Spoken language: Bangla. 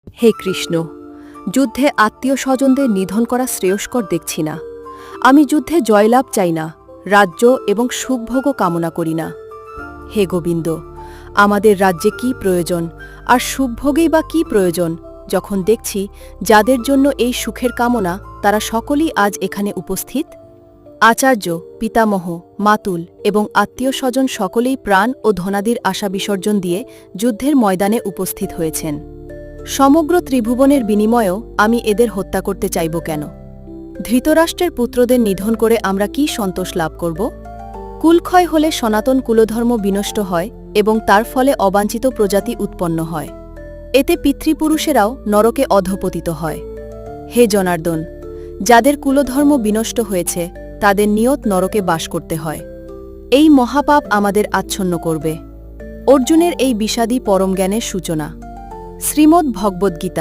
হে কৃষ্ণ, যুদ্ধে আত্মীয় স্বজনদের নিধন করা শ্রেয়স্কর দেখছি না। আমি যুদ্ধে জয়লাভ চাই না, রাজ্য এবং সুখভোগও কামনা করি না। হে গোবিন্দ, আমাদের রাজ্যে কি প্রয়োজন আর সুখভোগেই বা কি প্রয়োজন, যখন দেখছি যাদের জন্য এই সুখের কামনা তারা সকলেই আজ এখানে উপস্থিত? আচার্য, পিতামহ, মাতুল এবং আত্মীয় স্বজন সকলেই প্রাণ ও ধনাদির আশা বিসর্জন দিয়ে যুদ্ধের ময়দানে উপস্থিত হয়েছেন। সমগ্র ত্রিভুবনের বিনিময়েও আমি এদের হত্যা করতে চাইব কেন? ধৃতরাষ্ট্রের পুত্রদের নিধন করে আমরা কি সন্তোষ লাভ করব? কুলক্ষয় হলে সনাতন কুলধর্ম বিনষ্ট হয় এবং তার ফলে অবাঞ্ছিত প্রজাতি উৎপন্ন হয়। এতে পিতৃপুরুষেরাও নরকে অধঃপতিত হয়। হে জনার্দন, যাদের কুলধর্ম বিনষ্ট হয়েছে তাদের নিয়ত নরকে বাস করতে হয়। এই মহাপাপ আমাদের আচ্ছন্ন করবে। অর্জুনের এই বিষাদী পরমজ্ঞানের সূচনা। শ্রীমদ্ ভগবদ্গীতা